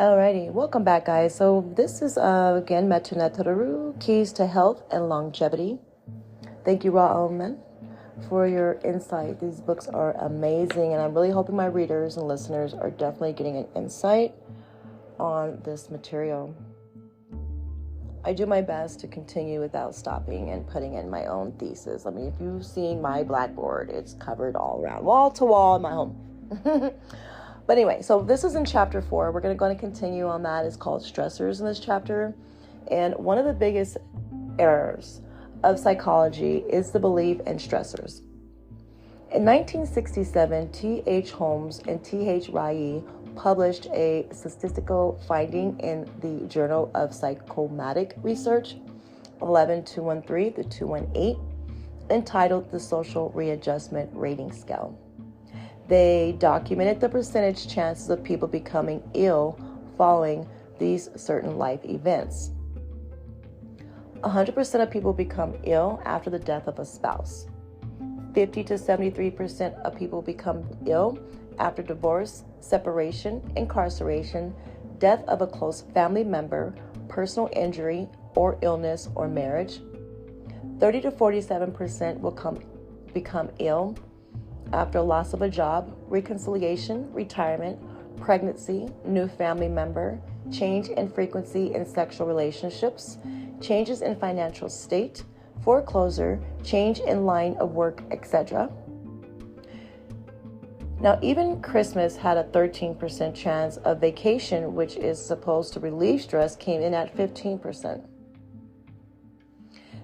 Alrighty, welcome back, guys. So this is again Hypnotherapy, Keys to Health and Longevity. Thank you, Ra Un Nefer, for your insight. These books are amazing, and I'm really hoping my readers and listeners are definitely getting an insight on this material. I do my best to continue without stopping and putting in my own thesis. I mean, if you've seen my blackboard, it's covered all around, wall to wall in my home. But anyway, so this is in chapter 4. We're going to continue on that. It's called stressors in this chapter. And one of the biggest errors of psychology is the belief in stressors. In 1967, T.H. Holmes and T.H. Rai published a statistical finding in the Journal of Psychosomatic Research, 11-213-218, entitled The Social Readjustment Rating Scale. They documented the percentage chances of people becoming ill following these certain life events. 100% of people become ill after the death of a spouse. 50 to 73% of people become ill after divorce, separation, incarceration, death of a close family member, personal injury or illness or marriage. 30 to 47% will become ill after loss of a job, reconciliation, retirement, pregnancy, new family member, change in frequency in sexual relationships, changes in financial state, foreclosure, change in line of work, etc. Now, even Christmas had a 13% chance of vacation, which is supposed to relieve stress, came in at 15%.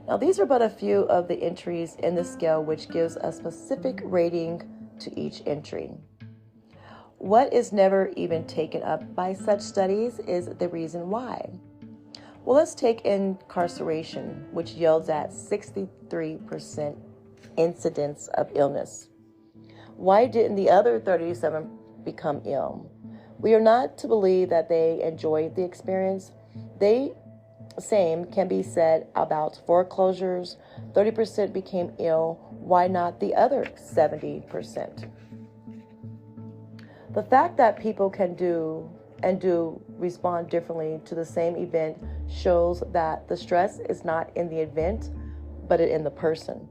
Now, these are but a few of the entries in the scale, which gives a specific rating to each entry. What is never even taken up by such studies is the reason why. Well, let's take incarceration, which yields at 63% incidence of illness. Why didn't the other 37 become ill? We are not to believe that they enjoyed the experience. Same can be said about foreclosures. 30% became ill. Why not the other 70%? The fact that people can do respond differently to the same event shows that the stress is not in the event, but in the person.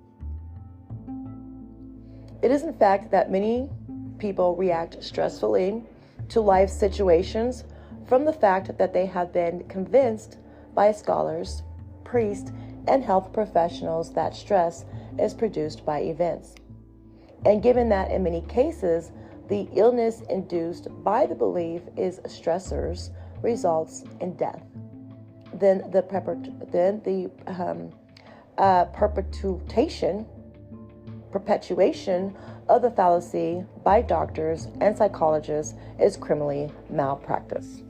It is in fact that many people react stressfully to life situations from the fact that they have been convinced by scholars, priests, and health professionals that stress is produced by events. And given that in many cases, the illness induced by the belief is stressors results in death, then the perpetuation of the fallacy by doctors and psychologists is criminally malpractice.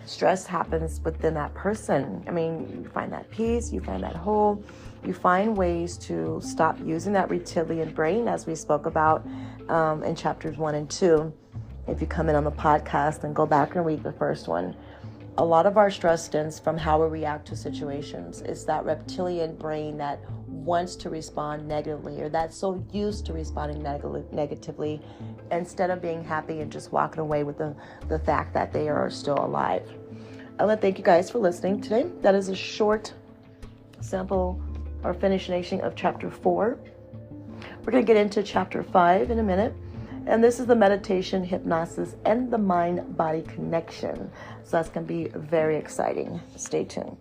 Stress happens within that person. I mean, you find that peace, you find that whole, you find ways to stop using that reptilian brain, as we spoke about in chapters 1 and 2. If you come in on the podcast and go back and read the first one, a lot of our stress stems from how we react to situations. It's that reptilian brain that wants to respond negatively, or that's so used to responding negatively, instead of being happy and just walking away with the fact that they are still alive. I want to thank you guys for listening today. That is a short sample or finishing of chapter 4. We're going to get into chapter 5 in a minute. And this is the meditation, hypnosis, and the mind-body connection. So that's going to be very exciting. Stay tuned.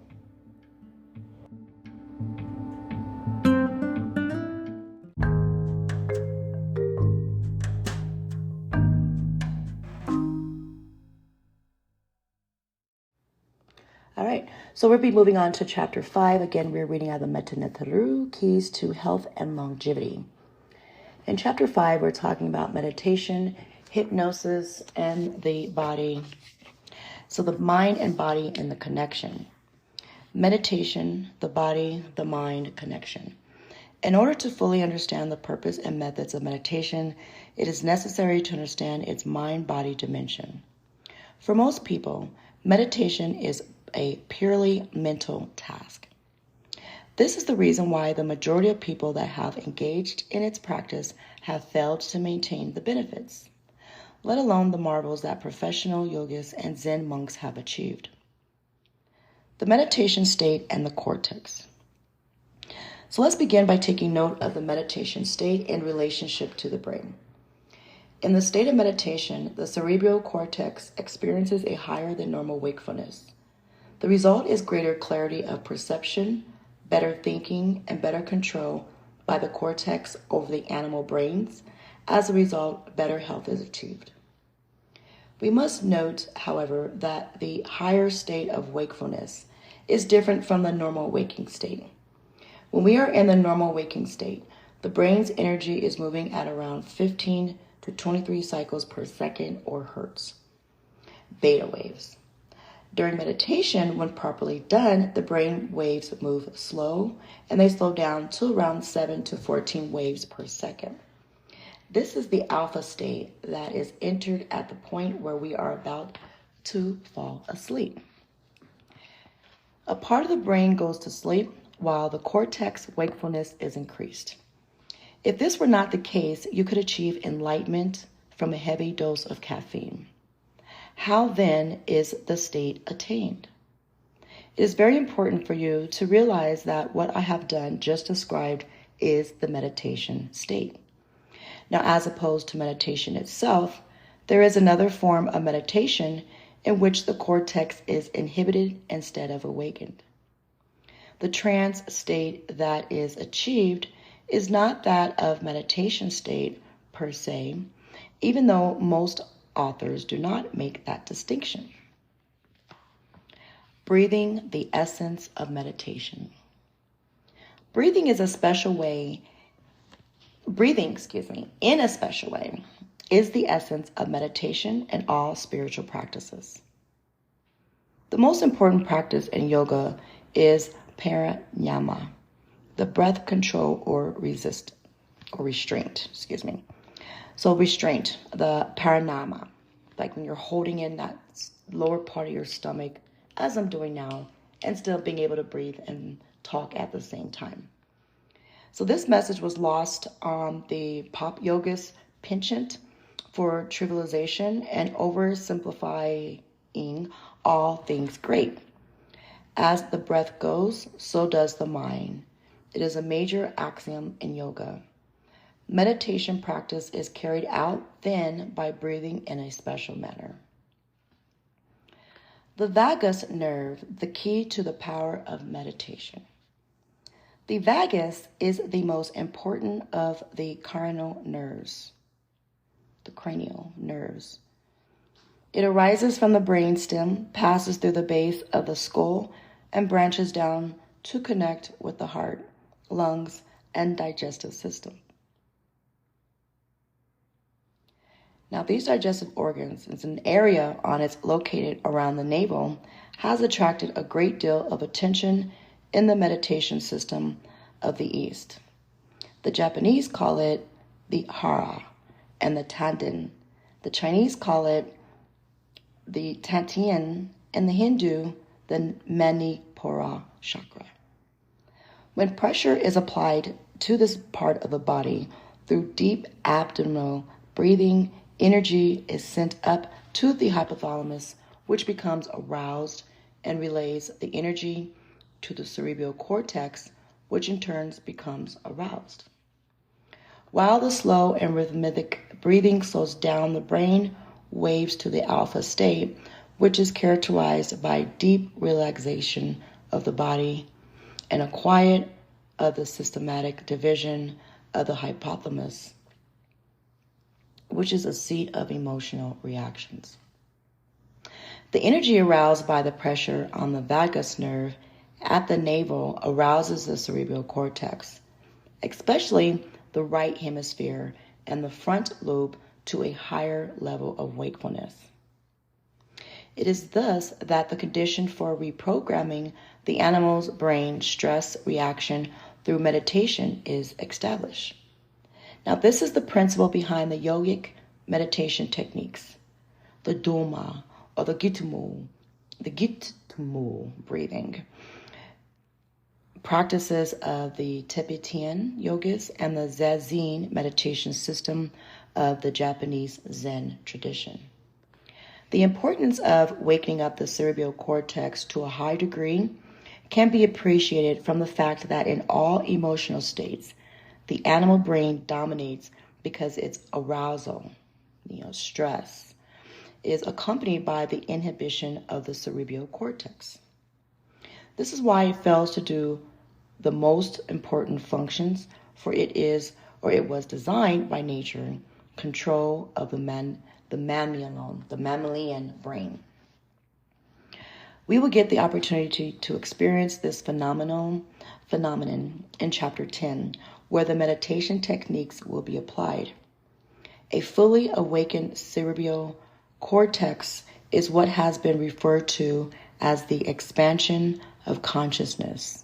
All right, so we'll be moving on to chapter 5. Again, we're reading out of the Hypnotherapy, Keys to Health and Longevity. In chapter 5, we're talking about meditation, hypnosis, and the body. So the mind and body and the connection. Meditation, the body, the mind connection. In order to fully understand the purpose and methods of meditation, it is necessary to understand its mind-body dimension. For most people, meditation is a purely mental task. This is the reason why the majority of people that have engaged in its practice have failed to maintain the benefits. let alone the marvels that professional yogis and Zen monks have achieved. The meditation state and the cortex. So let's begin by taking note of the meditation state in relationship to the brain. In the state of meditation, the cerebral cortex experiences a higher than normal wakefulness. The result is greater clarity of perception, better thinking, and better control by the cortex over the animal brains. As a result, better health is achieved. We must note, however, that the higher state of wakefulness is different from the normal waking state. When we are in the normal waking state, the brain's energy is moving at around 15 to 23 cycles per second or hertz, beta waves. During meditation, when properly done, the brain waves move slow and they slow down to around 7 to 14 waves per second. This is the alpha state that is entered at the point where we are about to fall asleep. A part of the brain goes to sleep while the cortex wakefulness is increased. If this were not the case, you could achieve enlightenment from a heavy dose of caffeine. How then is the state attained? It is very important for you to realize that what I have just described is the meditation state. Now, as opposed to meditation itself, there is another form of meditation in which the cortex is inhibited instead of awakened. The trance state that is achieved is not that of meditation state per se, even though most authors do not make that distinction. Breathing, the essence of meditation. Breathing in a special way, is the essence of meditation and all spiritual practices. The most important practice in yoga is pranayama, the breath control or restraint. So restraint, the pranayama, like when you're holding in that lower part of your stomach, as I'm doing now, and still being able to breathe and talk at the same time. So this message was lost on the pop yoga's penchant for trivialization and oversimplifying all things great. As the breath goes, so does the mind. It is a major axiom in yoga. Meditation practice is carried out then by breathing in a special manner. The vagus nerve, the key to the power of meditation. The vagus is the most important of the cranial nerves. It arises from the brainstem, passes through the base of the skull, and branches down to connect with the heart, lungs, and digestive system. Now, these digestive organs, it's an area on it's located around the navel, has attracted a great deal of attention in the meditation system of the East. The Japanese call it the hara and the tanden. The Chinese call it the Tantien, and the Hindu, the Manipura chakra. When pressure is applied to this part of the body through deep abdominal breathing, energy is sent up to the hypothalamus, which becomes aroused and relays the energy to the cerebral cortex, which in turn becomes aroused. While the slow and rhythmic breathing slows down, the brain waves to the alpha state, which is characterized by deep relaxation of the body and a quiet of the systematic division of the hypothalamus, which is a seat of emotional reactions. The energy aroused by the pressure on the vagus nerve at the navel arouses the cerebral cortex, especially the right hemisphere and the front lobe, to a higher level of wakefulness. It is thus that the condition for reprogramming the animal's brain stress reaction through meditation is established. Now, this is the principle behind the yogic meditation techniques, the doma or the gitmu breathing. practices of the Tibetan yogas, and the Zazen meditation system of the Japanese Zen tradition. The importance of waking up the cerebral cortex to a high degree can be appreciated from the fact that in all emotional states, the animal brain dominates because its arousal, stress, is accompanied by the inhibition of the cerebral cortex. This is why it fails to do the most important functions, for it was designed by nature, control of the mammalian brain. We will get the opportunity to experience this phenomenon in Chapter 10, where the meditation techniques will be applied. A fully awakened cerebral cortex is what has been referred to as the expansion of consciousness,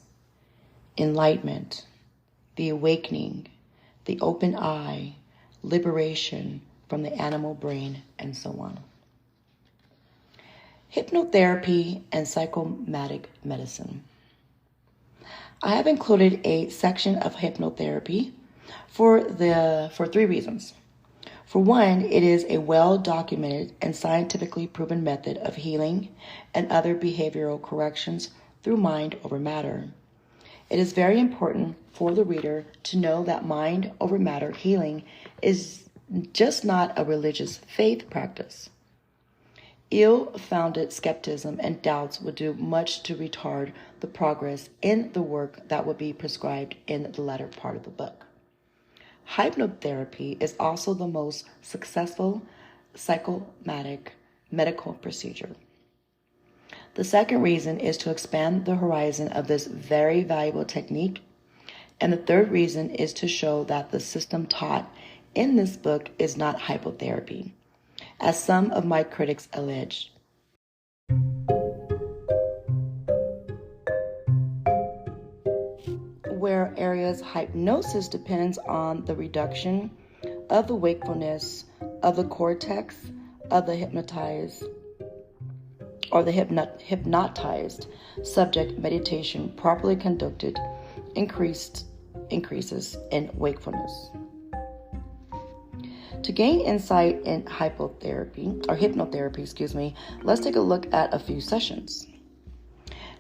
enlightenment, the awakening, the open eye, liberation from the animal brain, and so on. Hypnotherapy and psychosomatic medicine. I have included a section of hypnotherapy for 3 reasons. For one, it is a well-documented and scientifically proven method of healing and other behavioral corrections through mind over matter. It is very important for the reader to know that mind over matter healing is just not a religious faith practice. Ill-founded skepticism and doubts would do much to retard the progress in the work that would be prescribed in the latter part of the book. Hypnotherapy is also the most successful psychosomatic medical procedure. The second reason is to expand the horizon of this very valuable technique. And the third reason is to show that the system taught in this book is not hypnotherapy, as some of my critics allege. Whereas hypnosis depends on the reduction of the wakefulness of the cortex of the hypnotized subject, meditation properly conducted increases in wakefulness. To gain insight in hypnotherapy, let's take a look at a few sessions.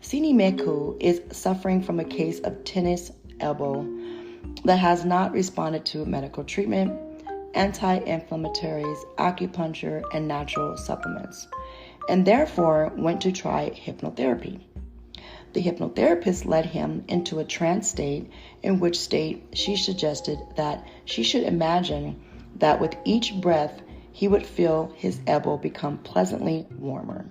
Sinimeku is suffering from a case of tennis elbow that has not responded to medical treatment, anti-inflammatories, acupuncture, and natural supplements, and therefore went to try hypnotherapy. The hypnotherapist led him into a trance state, in which state she suggested that she should imagine that with each breath he would feel his elbow become pleasantly warmer.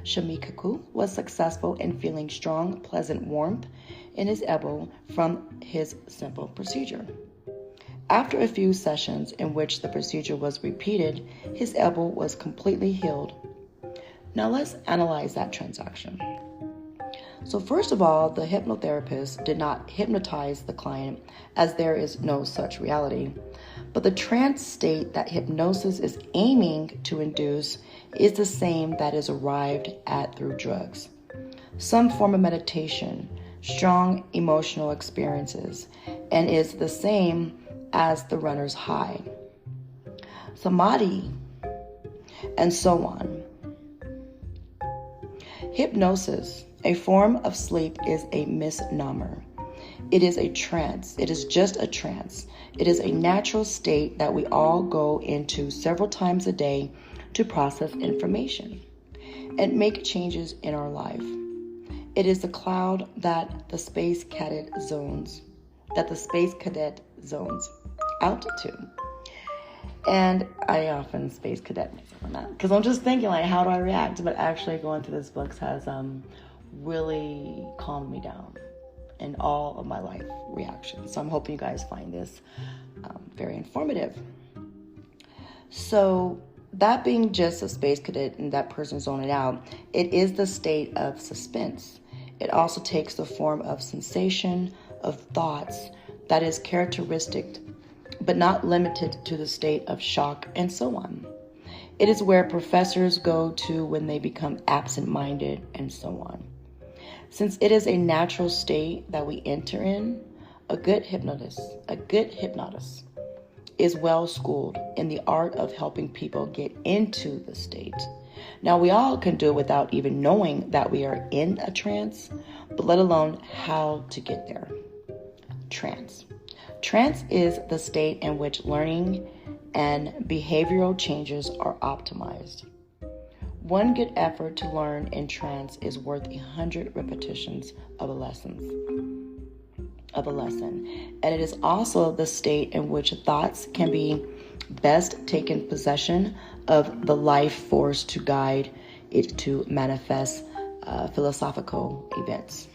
Shamikaku was successful in feeling strong, pleasant warmth in his elbow from his simple procedure. After a few sessions in which the procedure was repeated, his elbow was completely healed. Now let's analyze that transaction. So first of all, the hypnotherapist did not hypnotize the client, as there is no such reality. But the trance state that hypnosis is aiming to induce is the same that is arrived at through drugs. Some form of meditation, strong emotional experiences, and is the same as the runner's high, samadhi, and so on. Hypnosis, a form of sleep, is a misnomer. It is a trance. It is just a trance. It is a natural state that we all go into several times a day to process information and make changes in our life. It is the cloud that the space cadet zones out to. And I often space cadet myself on that because I'm just thinking, like, how do I react? But actually going through this book has really calmed me down in all of my life reactions. So I'm hoping you guys find this very informative. So that being just a space cadet and that person zoning out, it is the state of suspense. It also takes the form of sensation, of thoughts that is characteristic, but not limited to the state of shock and so on. It is where professors go to when they become absent-minded and so on. Since it is a natural state that we enter in, a good hypnotist is well schooled in the art of helping people get into the state. Now, we all can do it without even knowing that we are in a trance, but let alone how to get there. Trance. Trance is the state in which learning and behavioral changes are optimized. One good effort to learn in trance is worth 100 repetitions of a lesson. And it is also the state in which thoughts can be best taken possession of the life force to guide it to manifest philosophical events.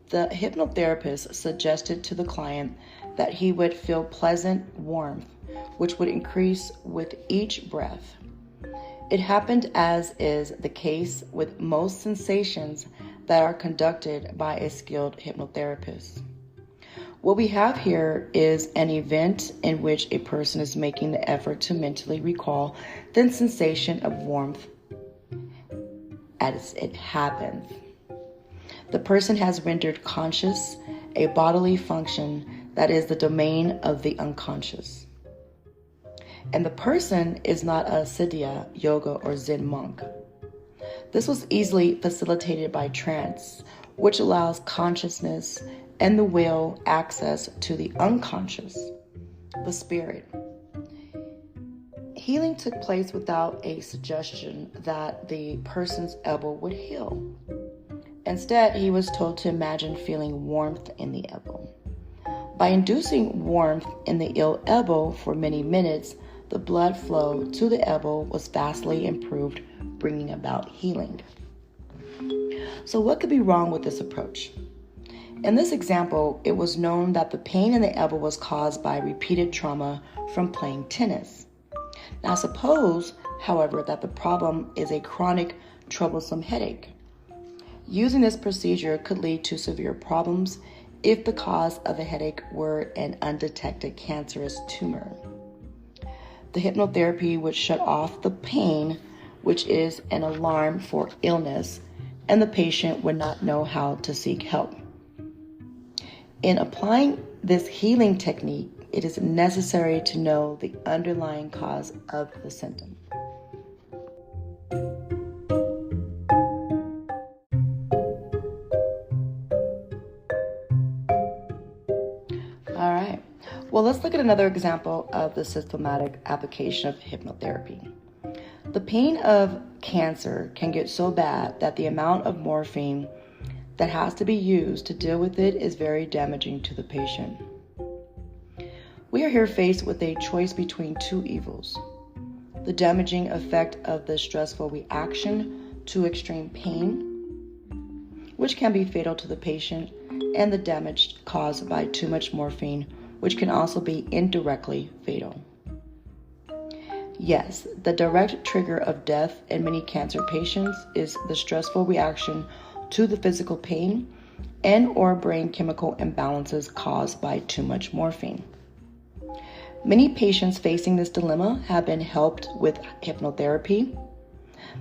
The hypnotherapist suggested to the client that he would feel pleasant warmth, which would increase with each breath. It happened, as is the case with most sensations that are conducted by a skilled hypnotherapist. What we have here is an event in which a person is making the effort to mentally recall the sensation of warmth as it happens. The person has rendered conscious a bodily function that is the domain of the unconscious. And the person is not a Siddha, yoga, or Zen monk. This was easily facilitated by trance, which allows consciousness and the will access to the unconscious, the spirit. Healing took place without a suggestion that the person's elbow would heal. Instead, he was told to imagine feeling warmth in the elbow. By inducing warmth in the ill elbow for many minutes, the blood flow to the elbow was vastly improved, bringing about healing. So what could be wrong with this approach? In this example, it was known that the pain in the elbow was caused by repeated trauma from playing tennis. Now suppose, however, that the problem is a chronic, troublesome headache. Using this procedure could lead to severe problems if the cause of the headache were an undetected cancerous tumor. The hypnotherapy would shut off the pain, which is an alarm for illness, and the patient would not know how to seek help. In applying this healing technique, it is necessary to know the underlying cause of the symptom. All right. Well, let's look at another example of the systematic application of hypnotherapy. The pain of cancer can get so bad that the amount of morphine that has to be used to deal with it is very damaging to the patient. We are here faced with a choice between two evils: the damaging effect of the stressful reaction to extreme pain, which can be fatal to the patient, and the damage caused by too much morphine, which can also be indirectly fatal. Yes, the direct trigger of death in many cancer patients is the stressful reaction to the physical pain and or brain chemical imbalances caused by too much morphine. Many patients facing this dilemma have been helped with hypnotherapy.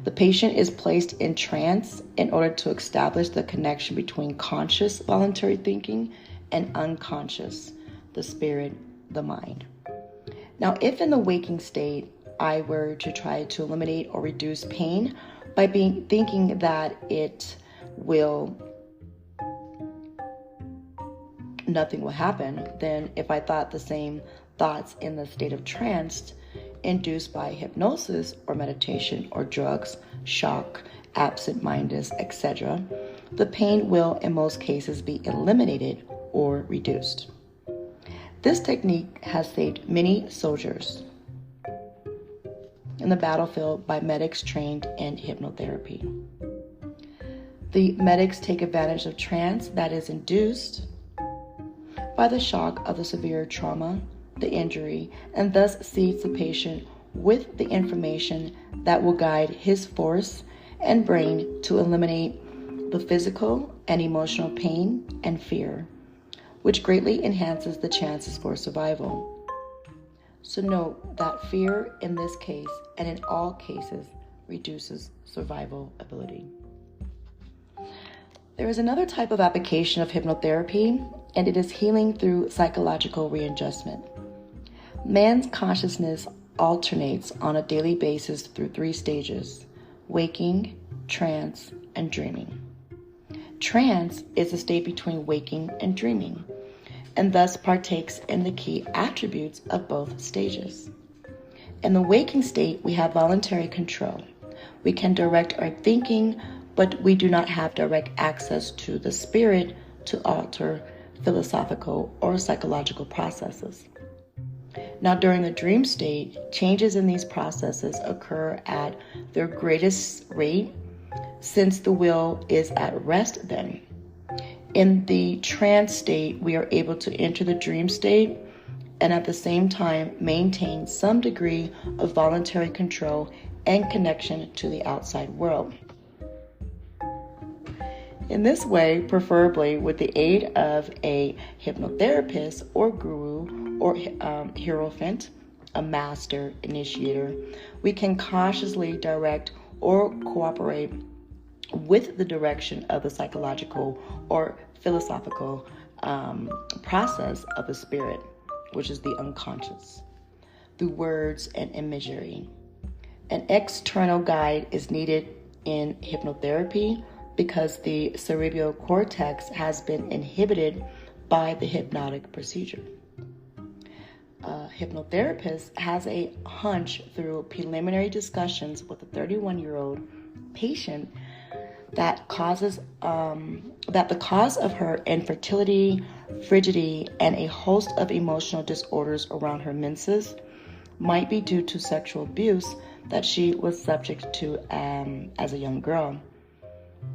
The patient is placed in trance in order to establish the connection between conscious voluntary thinking and unconscious, the spirit, the mind. Now, if in the waking state I were to try to eliminate or reduce pain by thinking that nothing will happen, then if I thought the same thoughts in the state of trance induced by hypnosis or meditation or drugs, shock, absent-mindedness, etc., the pain will in most cases be eliminated or reduced. This technique has saved many soldiers in the battlefield by medics trained in hypnotherapy. The medics take advantage of trance that is induced by the shock of the severe trauma, the injury, and thus seeds the patient with the information that will guide his force and brain to eliminate the physical and emotional pain and fear, which greatly enhances the chances for survival. So note that fear in this case, and in all cases, reduces survival ability. There is another type of application of hypnotherapy, and it is healing through psychological readjustment. Man's consciousness alternates on a daily basis through 3 stages: waking, trance, and dreaming. Trance is a state between waking and dreaming, and thus partakes in the key attributes of both stages. In the waking state, we have voluntary control. We can direct our thinking, but we do not have direct access to the spirit to alter philosophical or psychological processes. Now, during the dream state, changes in these processes occur at their greatest rate, since the will is at rest then. In the trance state, we are able to enter the dream state and at the same time maintain some degree of voluntary control and connection to the outside world. In this way, preferably with the aid of a hypnotherapist or guru or hierophant, a master initiator, we can cautiously direct or cooperate with the direction of the psychological or philosophical process of the spirit, which is the unconscious, through words and imagery. An external guide is needed in hypnotherapy because the cerebral cortex has been inhibited by the hypnotic procedure. A hypnotherapist has a hunch through preliminary discussions with a 31-year-old patient that the cause of her infertility, frigidity, and a host of emotional disorders around her menses might be due to sexual abuse that she was subject to as a young girl.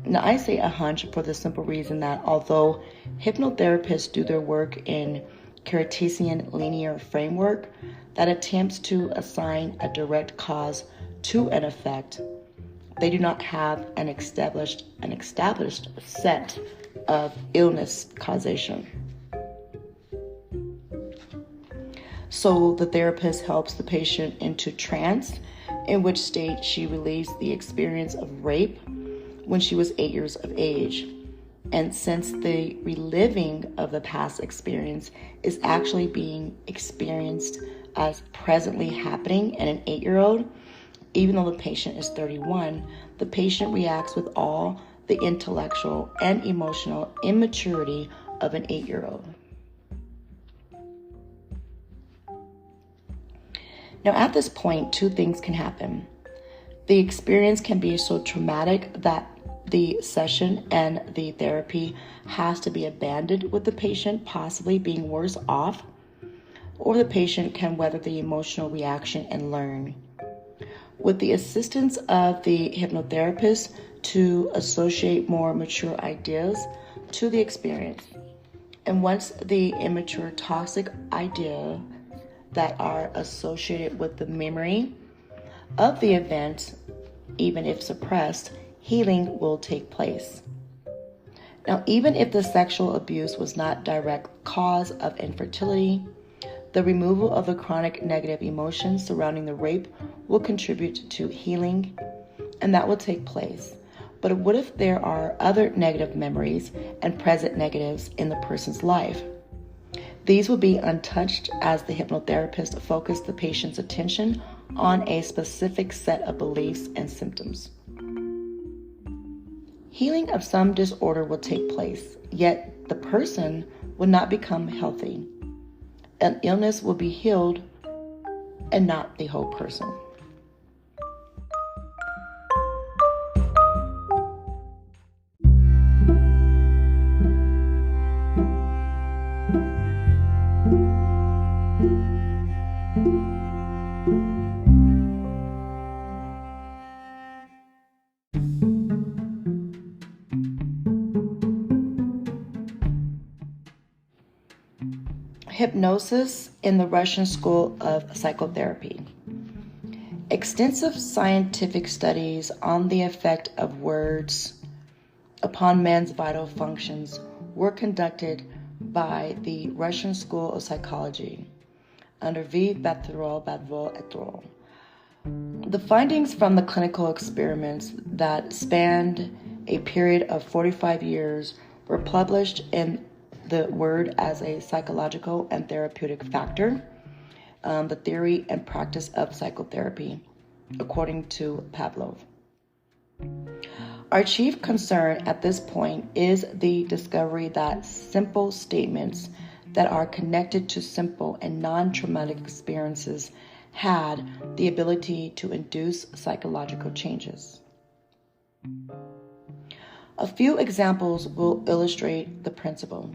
Now, I say a hunch for the simple reason that although hypnotherapists do their work in Cartesian linear framework that attempts to assign a direct cause to an effect, they do not have an established set of illness causation. So the therapist helps the patient into trance, in which state she relieves the experience of rape when she was 8 years of age. And since the reliving of the past experience is actually being experienced as presently happening in an 8-year-old, even though the patient is 31, the patient reacts with all the intellectual and emotional immaturity of an 8-year-old. Now, at this point, 2 things can happen. The experience can be so traumatic that the session and the therapy has to be abandoned, with the patient possibly being worse off, or the patient can weather the emotional reaction and learn, with the assistance of the hypnotherapist, to associate more mature ideas to the experience. And once the immature toxic ideas that are associated with the memory of the event, even if suppressed, healing will take place. Now, even if the sexual abuse was not direct cause of infertility, the removal of the chronic negative emotions surrounding the rape will contribute to healing, and that will take place. But what if there are other negative memories and present negatives in the person's life? These will be untouched as the hypnotherapist focuses the patient's attention on a specific set of beliefs and symptoms. Healing of some disorder will take place, yet the person will not become healthy. An illness will be healed and not the whole person. Hypnosis in the Russian School of Psychotherapy. Extensive scientific studies on the effect of words upon man's vital functions were conducted by the Russian School of Psychology under V. Badvol et al. The findings from the clinical experiments that spanned a period of 45 years were published in the Word as a psychological and therapeutic factor, the theory and practice of psychotherapy, according to Pavlov. Our chief concern at this point is the discovery that simple statements that are connected to simple and non-traumatic experiences had the ability to induce psychological changes. A few examples will illustrate the principle.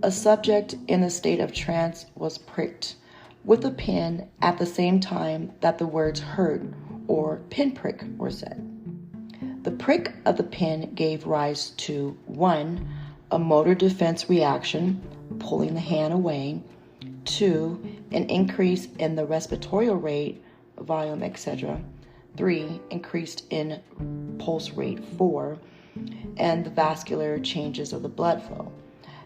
A subject in a state of trance was pricked with a pin at the same time that the words hurt or pinprick were said. The prick of the pin gave rise to 1. A motor defense reaction, pulling the hand away. 2. An increase in the respiratory rate, volume, etc. 3. Increased in pulse rate. 4. And the vascular changes of the blood flow.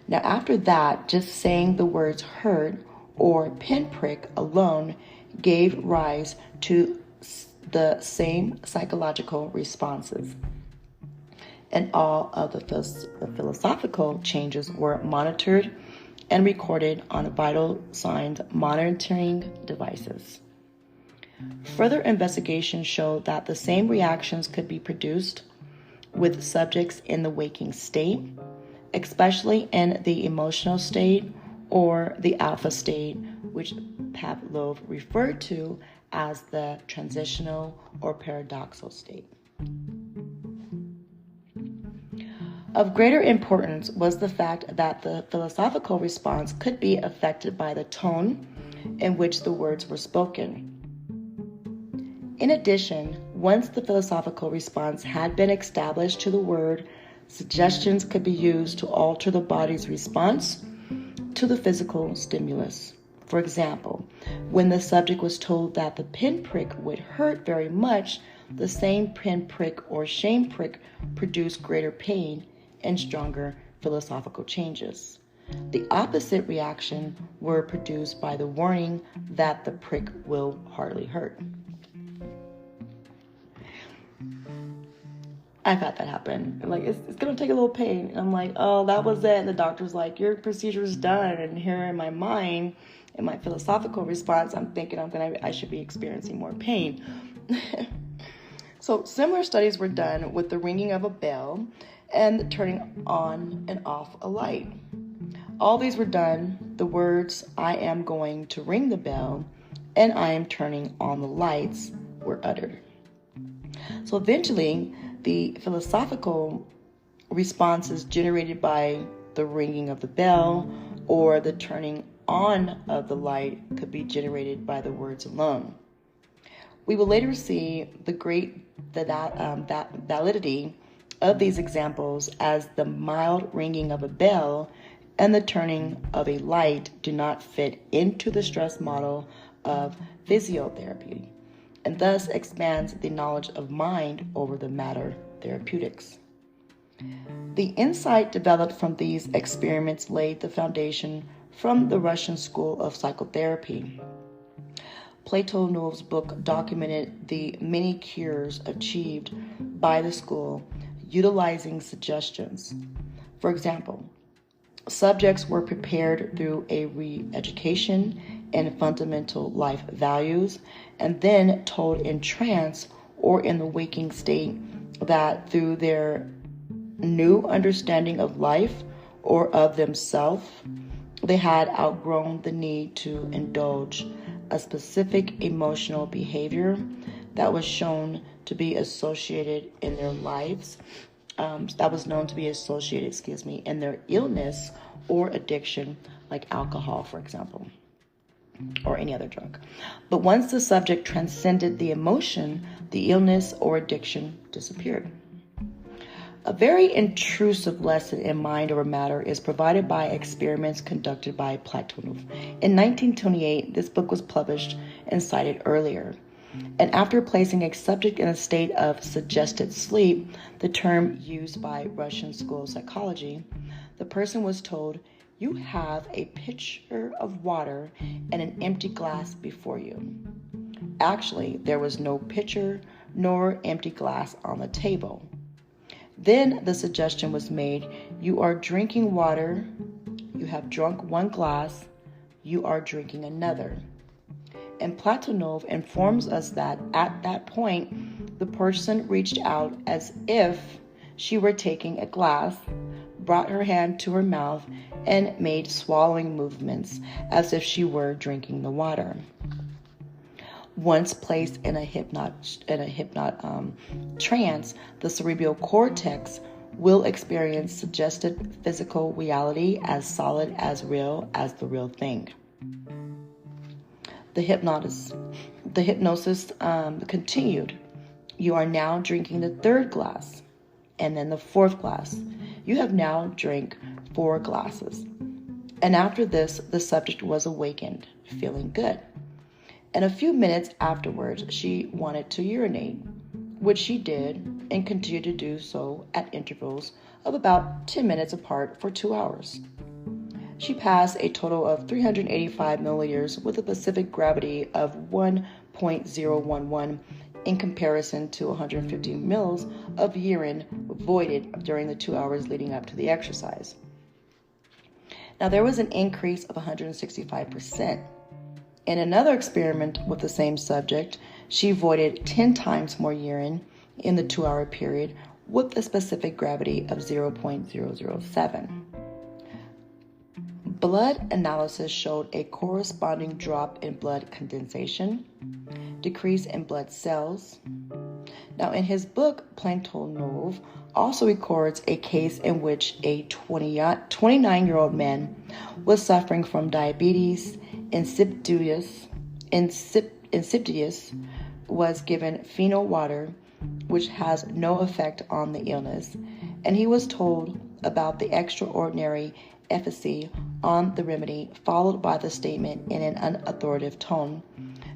Now, after that, just saying the words hurt or pinprick alone gave rise to the same psychological responses. And all of the philosophical changes were monitored and recorded on vital signs monitoring devices. Further investigation showed that the same reactions could be produced with subjects in the waking state, especially in the emotional state or the alpha state, which Pavlov referred to as the transitional or paradoxal state. Of greater importance was the fact that the philosophical response could be affected by the tone in which the words were spoken. In addition, once the philosophical response had been established to the word, suggestions could be used to alter the body's response to the physical stimulus. For example, when the subject was told that the pinprick would hurt very much, the same pinprick or shame prick produced greater pain and stronger philosophical changes. The opposite reaction were produced by the warning that the prick will hardly hurt. I've had that happen. Like, it's going to take a little pain. And I'm like, oh, that was it. And the doctor's like, your procedure's done. And here in my mind, in my philosophical response, I'm thinking I should be experiencing more pain. So similar studies were done with the ringing of a bell and the turning on and off a light. All these were done, the words, I am going to ring the bell and I am turning on the lights, were uttered. So eventually, the philosophical responses generated by the ringing of the bell or the turning on of the light could be generated by the words alone. We will later see the great validity of these examples, as the mild ringing of a bell and the turning of a light do not fit into the stress model of physiotherapy, and thus expands the knowledge of mind over the matter therapeutics. The insight developed from these experiments laid the foundation from the Russian school of psychotherapy. Platonov's book documented the many cures achieved by the school utilizing suggestions. For example, subjects were prepared through a re-education in fundamental life values and then told in trance or in the waking state that through their new understanding of life or of themselves, they had outgrown the need to indulge a specific emotional behavior that was shown to be associated in their lives, that was known to be associated, in their illness or addiction, like alcohol, for example, or any other drug. But once the subject transcended the emotion, the illness or addiction disappeared. A very intrusive lesson in mind over matter is provided by experiments conducted by Platonov. In 1928, this book was published and cited earlier. And after placing a subject in a state of suggested sleep, the term used by Russian school psychology, the person was told, you have a pitcher of water and an empty glass before you. Actually, there was no pitcher nor empty glass on the table. Then the suggestion was made, you are drinking water, you have drunk one glass, you are drinking another. And Platonov informs us that at that point, the person reached out as if she were taking a glass, brought her hand to her mouth, and made swallowing movements as if she were drinking the water. Once placed in a hypnot trance, the cerebral cortex will experience suggested physical reality as solid as real as the real thing. The hypnosis continued. You are now drinking the third glass, and then the fourth glass. You have now drank 4 glasses. And after this, the subject was awakened, feeling good. And a few minutes afterwards, she wanted to urinate, which she did and continued to do so at intervals of about 10 minutes apart for 2 hours. She passed a total of 385 milliliters with a specific gravity of 1.011 in comparison to 150 mils of urine voided during the 2 hours leading up to the exercise. Now, there was an increase of 165%. In another experiment with the same subject, she voided 10 times more urine in the 2-hour period with a specific gravity of 0.007. Blood analysis showed a corresponding drop in blood condensation, decrease in blood cells. Now, in his book, Platonov also records a case in which a 29-year-old man was suffering from diabetes insipidus, was given phenol water, which has no effect on the illness, and he was told about the extraordinary efficacy on the remedy, followed by the statement in an unauthoritative tone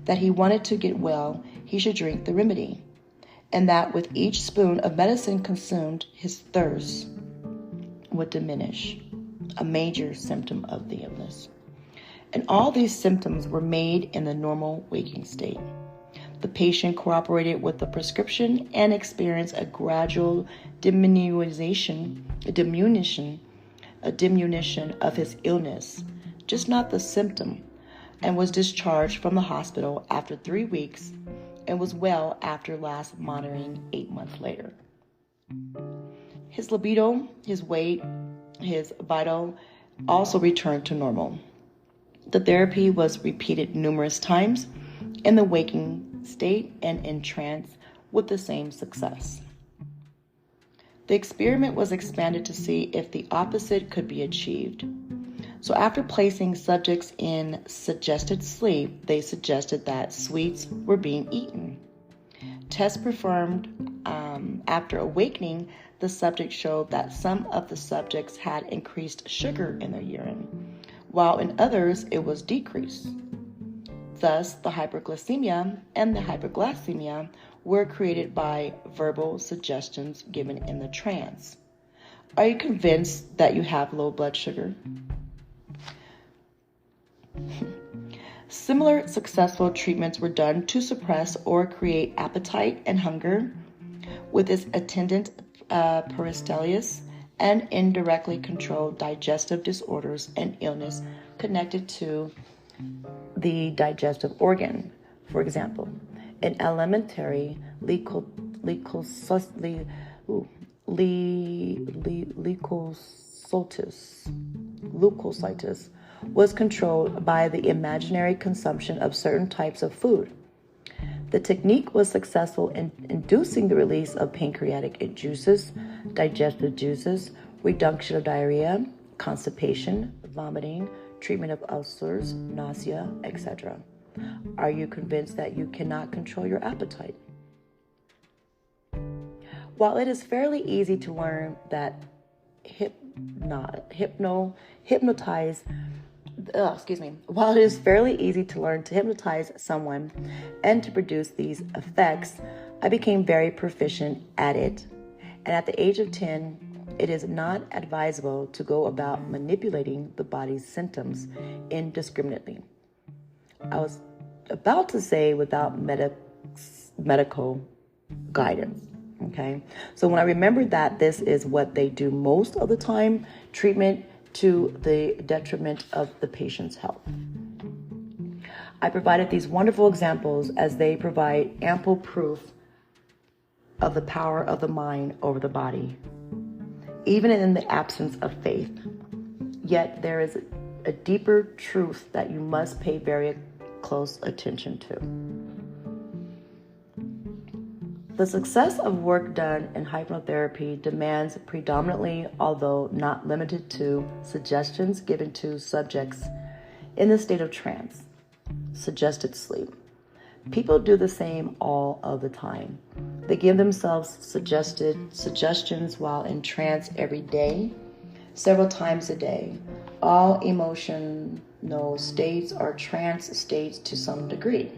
that he wanted to get well, he should drink the remedy, and that with each spoon of medicine consumed, his thirst would diminish, a major symptom of the illness. And all these symptoms were made in the normal waking state. The patient cooperated with the prescription and experienced a gradual diminution of his illness, just not the symptom, and was discharged from the hospital after 3 weeks and was well after last monitoring 8 months later. His libido, his weight, his vital also returned to normal. The therapy was repeated numerous times in the waking state and in trance with the same success. The experiment was expanded to see if the opposite could be achieved. So after placing subjects in suggested sleep, they suggested that sweets were being eaten. Tests performed after awakening, the subject showed that some of the subjects had increased sugar in their urine, while in others it was decreased. Thus, the hyperglycemia and the hyperglycemia were created by verbal suggestions given in the trance. Are you convinced that you have low blood sugar? Similar successful treatments were done to suppress or create appetite and hunger with its attendant peristalsis and indirectly control digestive disorders and illness connected to the digestive organ. For example, an elementary leukocytis was controlled by the imaginary consumption of certain types of food. The technique was successful in inducing the release of pancreatic juices, digestive juices, reduction of diarrhea, constipation, vomiting, treatment of ulcers, nausea, etc. Are you convinced that you cannot control your appetite? While it is fairly easy to learn that While it is fairly easy to learn to hypnotize someone and to produce these effects, I became very proficient at it. And at the age of 10, it is not advisable to go about manipulating the body's symptoms indiscriminately. I was about to say without medical guidance. Okay, so when I remembered that this is what they do most of the time, treatment to the detriment of the patient's health, I provided these wonderful examples as they provide ample proof of the power of the mind over the body, even in the absence of faith. Yet there is a deeper truth that you must pay very close attention to. The success of work done in hypnotherapy demands predominantly, although not limited to, suggestions given to subjects in the state of trance, suggested sleep. People do the same all of the time. They give themselves suggestions while in trance every day, several times a day. All emotional states are trance states to some degree.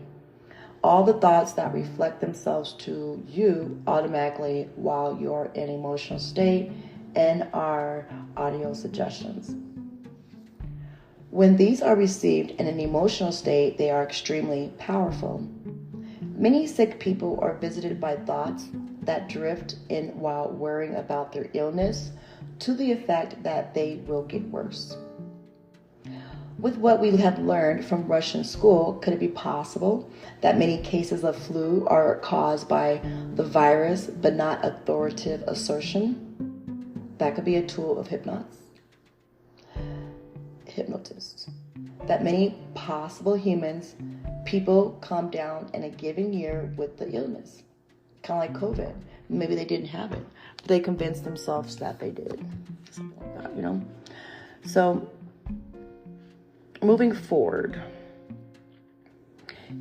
All the thoughts that reflect themselves to you automatically while you're in emotional state and are audio suggestions. When these are received in an emotional state, they are extremely powerful. Many sick people are visited by thoughts that drift in while worrying about their illness to the effect that they will get worse. With what we have learned from Russian school, could it be possible that many cases of flu are caused by the virus but not authoritative assertion? That could be a tool of hypnotists. That many possible people come down in a given year with the illness. Kind of like COVID. Maybe they didn't have it, but they convinced themselves that they did. Something like that, you know? So, moving forward,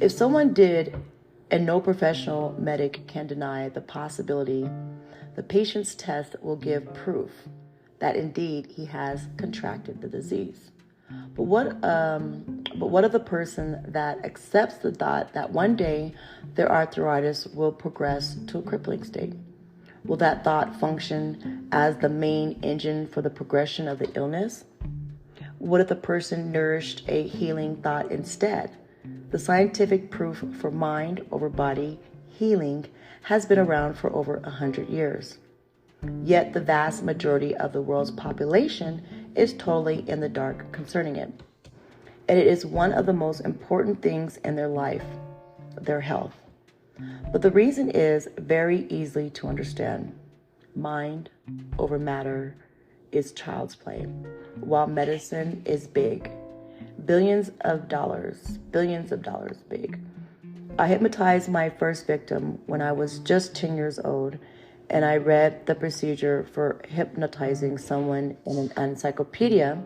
if someone did, and no professional medic can deny the possibility, the patient's test will give proof that indeed he has contracted the disease. But what of the person that accepts the thought that one day their arthritis will progress to a crippling state? Will that thought function as the main engine for the progression of the illness? What if the person nourished a healing thought instead? The scientific proof for mind over body healing has been around for over 100 years. Yet the vast majority of the world's population is totally in the dark concerning it. And it is one of the most important things in their life, their health. But the reason is very easily to understand. Mind over matter is child's play, while medicine is big. Billions of dollars big. I hypnotized my first victim when I was just 10 years old, and I read the procedure for hypnotizing someone in an encyclopedia,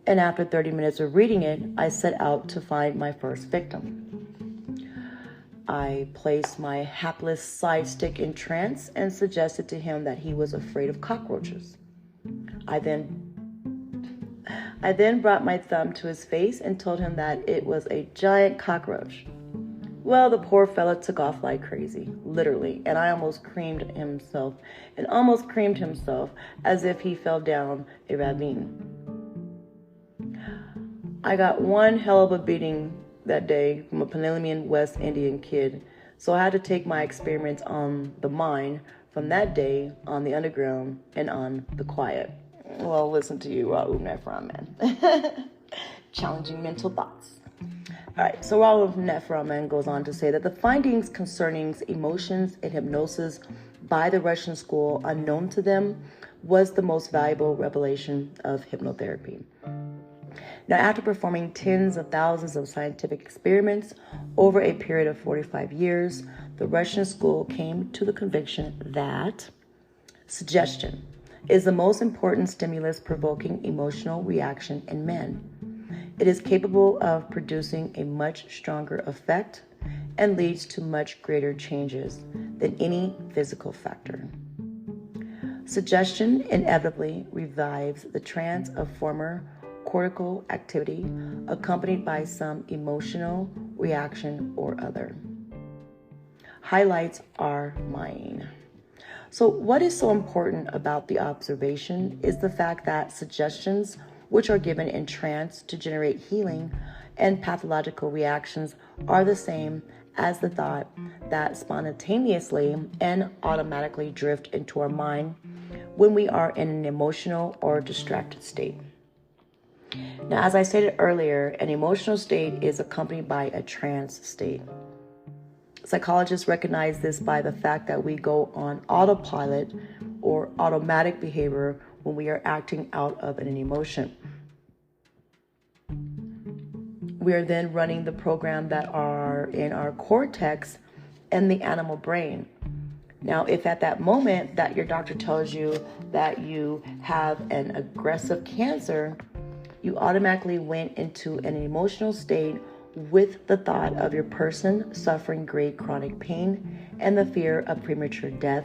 and after 30 minutes of reading it, I set out to find my first victim. I placed my hapless side stick in trance and suggested to him that he was afraid of cockroaches. I then brought my thumb to his face and told him that it was a giant cockroach. Well, the poor fella took off like crazy, literally, and almost creamed himself as if he fell down a ravine. I got one hell of a beating that day from a Panamanian West Indian kid, so I had to take my experiments on the mind from that day on the underground and on the quiet. Well, listen to you, Ra Un Nefer Amen. Challenging mental thoughts. All right, so Ra Un Nefer Amen goes on to say that the findings concerning emotions and hypnosis by the Russian school, unknown to them, was the most valuable revelation of hypnotherapy. Now, after performing tens of thousands of scientific experiments over a period of 45 years, the Russian school came to the conviction that suggestion is the most important stimulus-provoking emotional reaction in men. It is capable of producing a much stronger effect and leads to much greater changes than any physical factor. Suggestion inevitably revives the trance of former cortical activity accompanied by some emotional reaction or other. Highlights are mine. So what is so important about the observation is the fact that suggestions which are given in trance to generate healing and pathological reactions, are the same as the thought that spontaneously and automatically drift into our mind when we are in an emotional or distracted state. Now, as I stated earlier, an emotional state is accompanied by a trance state. Psychologists recognize this by the fact that we go on autopilot or automatic behavior when we are acting out of an emotion. We are then running the program that are in our cortex and the animal brain. Now, if at that moment that your doctor tells you that you have an aggressive cancer, you automatically went into an emotional state with the thought of your person suffering great chronic pain and the fear of premature death.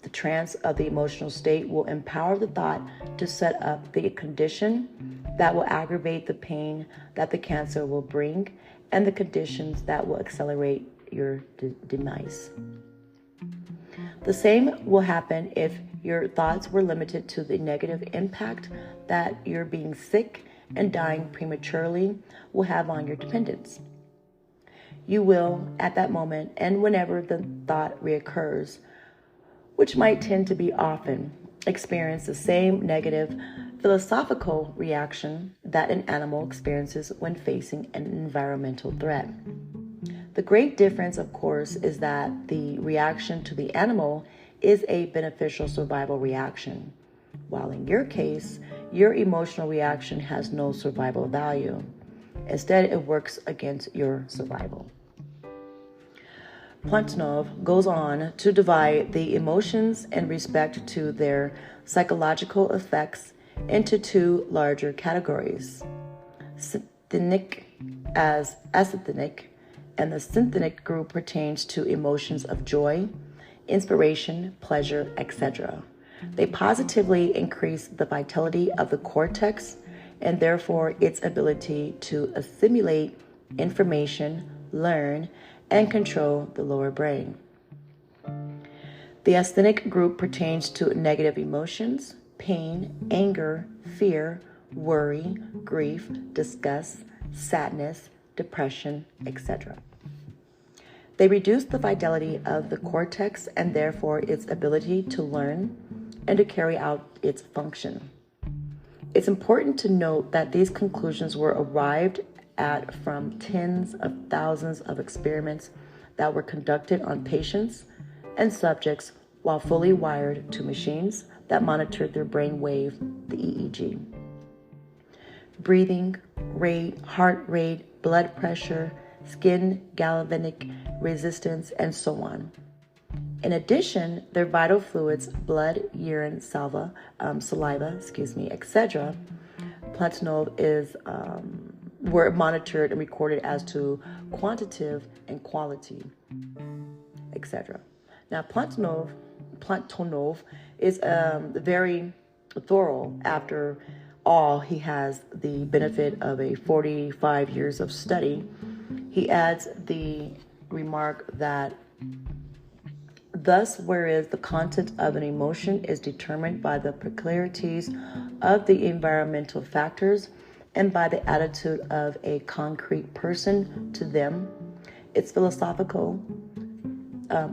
The trance of the emotional state will empower the thought to set up the condition that will aggravate the pain that the cancer will bring and the conditions that will accelerate your demise. The same will happen if your thoughts were limited to the negative impact that your being sick and dying prematurely will have on your dependents. You will, at that moment and whenever the thought reoccurs, which might tend to be often, experience the same negative philosophical reaction that an animal experiences when facing an environmental threat. The great difference, of course, is that the reaction to the animal is a beneficial survival reaction, while in your case, your emotional reaction has no survival value. Instead, it works against your survival. Platonoff goes on to divide the emotions in respect to their psychological effects into two larger categories: synthetic as asthenic, and the synthetic group pertains to emotions of joy, inspiration, pleasure, etc. They positively increase the vitality of the cortex and therefore its ability to assimilate information, learn, and control the lower brain. The asthenic group pertains to negative emotions, pain, anger, fear, worry, grief, disgust, sadness, depression, etc. They reduce the vitality of the cortex and therefore its ability to learn and to carry out its function. It's important to note that these conclusions were arrived at from tens of thousands of experiments that were conducted on patients and subjects while fully wired to machines that monitored their brain wave, the EEG. Breathing rate, heart rate, blood pressure, skin galvanic resistance, and so on. In addition, their vital fluids, blood, urine, saliva, etc., Platonoff were monitored and recorded as to quantitative and quality, etc. Now, Platonoff is very thorough. After all, he has the benefit of a 45 years of study. He adds the remark that thus, whereas the content of an emotion is determined by the peculiarities of the environmental factors and by the attitude of a concrete person to them, its philosophical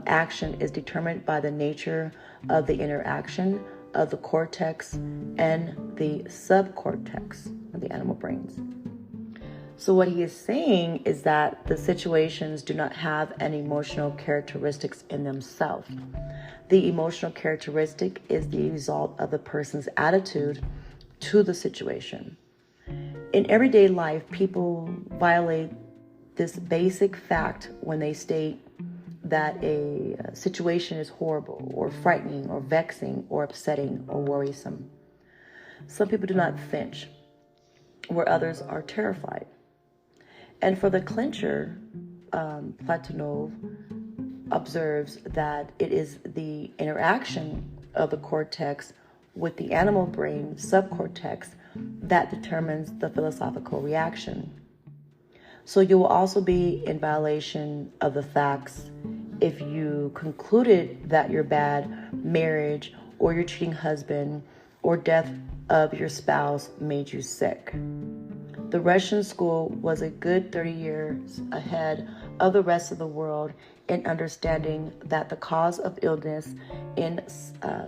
action is determined by the nature of the interaction of the cortex and the subcortex of the animal brains. So what he is saying is that the situations do not have any emotional characteristics in themselves. The emotional characteristic is the result of the person's attitude to the situation. In everyday life, people violate this basic fact when they state that a situation is horrible or frightening or vexing or upsetting or worrisome. Some people do not flinch, where others are terrified. And for the clincher, Platonoff observes that it is the interaction of the cortex with the animal brain subcortex that determines the philosophical reaction. So you will also be in violation of the facts if you concluded that your bad marriage or your cheating husband or death of your spouse made you sick. The Russian school was a good 30 years ahead of the rest of the world in understanding that the cause of illness in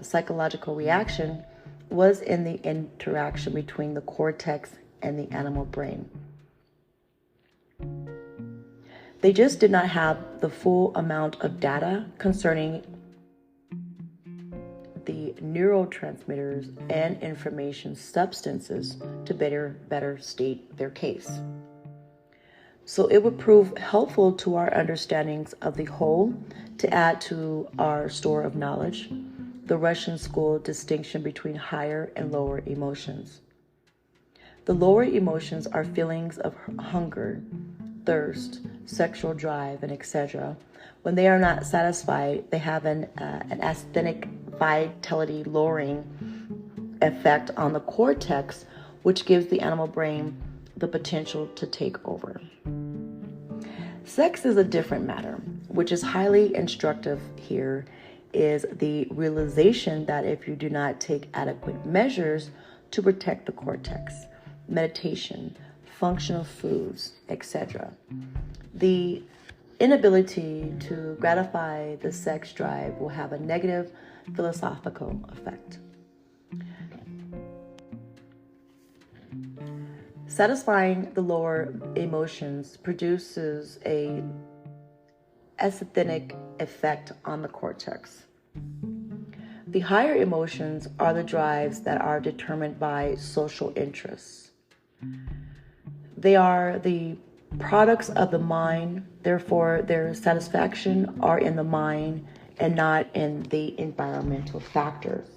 psychological reaction was in the interaction between the cortex and the animal brain. They just did not have the full amount of data concerning the neurotransmitters and information substances to better state their case. So it would prove helpful to our understandings of the whole to add to our store of knowledge the Russian school distinction between higher and lower emotions. The lower emotions are feelings of hunger, thirst, sexual drive, and etc. When they are not satisfied, they have an asthenic vitality lowering effect on the cortex, which gives the animal brain the potential to take over. Sex is a different matter, which is highly instructive here, is the realization that if you do not take adequate measures to protect the cortex, meditation, functional foods, etc., the inability to gratify the sex drive will have a negative philosophical effect. Satisfying the lower emotions produces a asthenic effect on the cortex. The higher emotions are the drives that are determined by social interests. They are the products of the mind, therefore their satisfaction are in the mind and not in the environmental factors.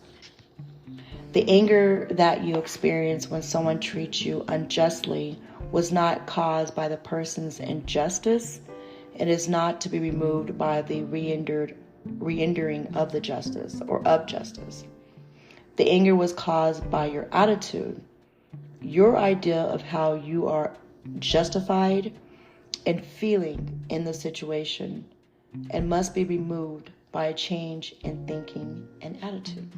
The anger that you experience when someone treats you unjustly was not caused by the person's injustice. It is not to be removed by the re-endering of the justice or of justice. The anger was caused by your attitude, your idea of how you are justified and feeling in the situation, and must be removed by a change in thinking and attitude.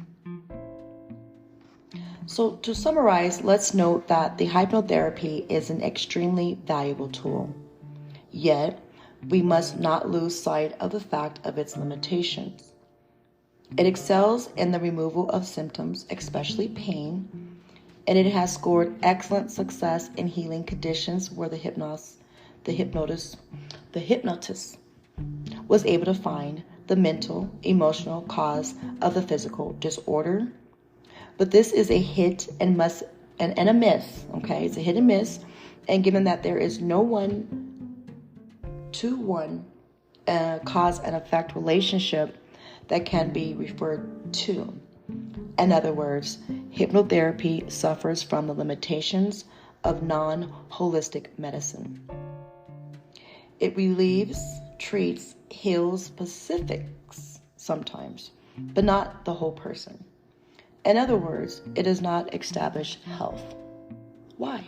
So to summarize, let's note that the hypnotherapy is an extremely valuable tool. Yet, we must not lose sight of the fact of its limitations. It excels in the removal of symptoms, especially pain, and it has scored excellent success in healing conditions where the hypnotist was able to find the mental, emotional cause of the physical disorder. But this is a hit and a miss, okay? It's a hit and miss, and given that there is no one-to-one cause and effect relationship that can be referred to. In other words, hypnotherapy suffers from the limitations of non-holistic medicine. It relieves, treats, heals specifics sometimes, but not the whole person. In other words, it does not establish health. Why?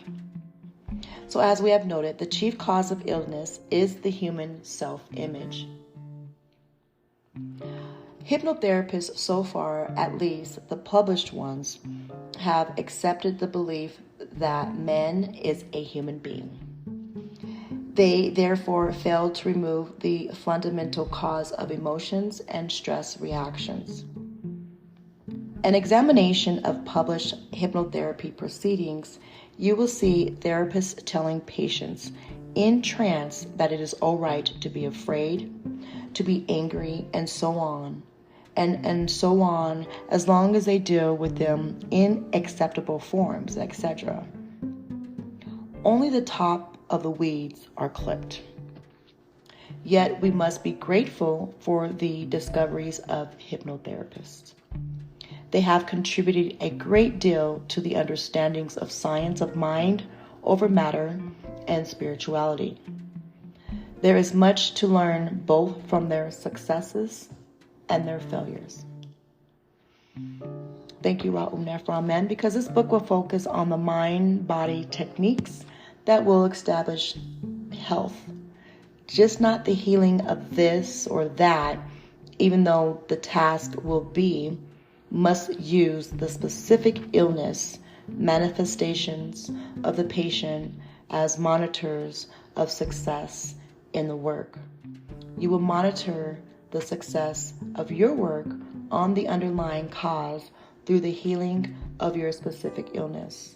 So as we have noted, the chief cause of illness is the human self-image. Hypnotherapists so far, at least the published ones, have accepted the belief that man is a human being. They therefore fail to remove the fundamental cause of emotions and stress reactions. An examination of published hypnotherapy proceedings, you will see therapists telling patients in trance that it is all right to be afraid, to be angry, and so on, and so on, as long as they deal with them in acceptable forms, etc. Only the top of the weeds are clipped. Yet we must be grateful for the discoveries of hypnotherapists. They have contributed a great deal to the understandings of science of mind over matter and spirituality. There is much to learn both from their successes and their failures. Thank you, Ra Un Nefer Amen, because this book will focus on the mind-body techniques that will establish health. Just not the healing of this or that, even though the task will be, must use the specific illness manifestations of the patient as monitors of success in the work. You will monitor the success of your work on the underlying cause through the healing of your specific illness.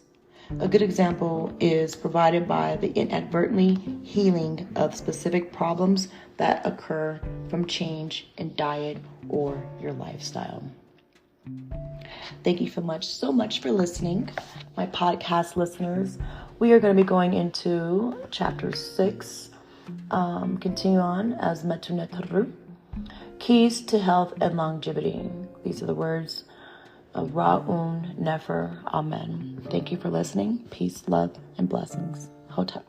A good example is provided by the inadvertently healing of specific problems that occur from change in diet or your lifestyle. Thank you so much for listening, my podcast listeners. We are going to be going into chapter 6. Continue on as Hypnotherapy, Keys to Health and Longevity. These are the words of Ra Un Nefer Amen. Thank you for listening. Peace, love, and blessings. Hetep.